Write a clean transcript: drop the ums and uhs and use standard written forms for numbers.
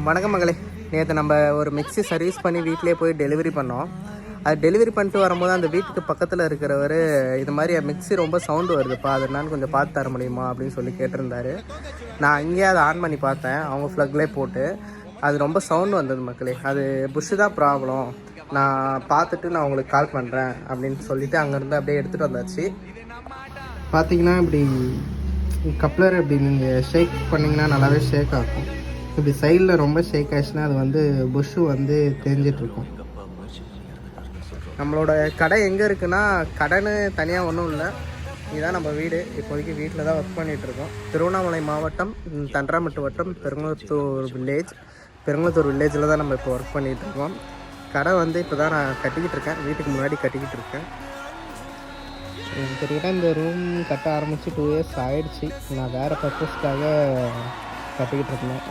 வணக்கம் மகளே. நேற்று நம்ம ஒரு மிக்ஸி சர்வீஸ் பண்ணி வீட்டிலே போய் டெலிவரி பண்ணோம். அது டெலிவரி பண்ணிட்டு வரும்போது அந்த வீட்டுக்கு பக்கத்தில் இருக்கிறவர் இது மாதிரி மிக்ஸி ரொம்ப சவுண்டு வருதுப்பா, அது என்னன்னு கொஞ்சம் பார்த்து தர முடியுமா அப்படின்னு சொல்லி கேட்டிருந்தாரு. நான் அங்கேயே அதை ஆன் பண்ணி பார்த்தேன், அவங்க ஃப்ளக்லேயே போட்டு. அது ரொம்ப சவுண்டு வந்தது மக்களே. அது புஷ்ஷு தான் ப்ராப்ளம், நான் பார்த்துட்டு நான் உங்களுக்கு கால் பண்ணுறேன் அப்படின்னு சொல்லிவிட்டு அங்கேருந்து அப்படியே எடுத்துகிட்டு வந்தாச்சு. பார்த்தீங்கன்னா இப்படி கப்ளர் இப்படி நீங்கள் ஷேக் பண்ணிங்கன்னா நல்லாவே ஷேக் ஆகும். இப்படி சைடில் ரொம்ப ஷேக் ஆச்சுன்னா அது வந்து புஷ்ஷு வந்து தெரிஞ்சிட்ருக்கும். நம்மளோட கடை எங்கே இருக்குன்னா, கடைன்னு தனியாக ஒன்றும் இல்லை, இதுதான் நம்ம வீடு. இப்போதைக்கு வீட்டில் தான் ஒர்க் பண்ணிகிட்ருக்கோம். திருவண்ணாமலை மாவட்டம், தண்டராம்பட்டு வட்டம், பெருங்குளத்தூர் வில்லேஜில் தான் நம்ம இப்போ ஒர்க் பண்ணிகிட்ருக்கோம். கடை வந்து இப்போ தான் நான் கட்டிக்கிட்டு இருக்கேன், வீட்டுக்கு முன்னாடி கட்டிக்கிட்டு இருக்கேன். கிட்டத்தட்ட இந்த ரூம் கட்ட ஆரம்பித்து 2 இயர்ஸ் ஆகிடுச்சு. நான் வேறு பர்பஸ்க்காக கட்டிக்கிட்டு இருந்தேன்.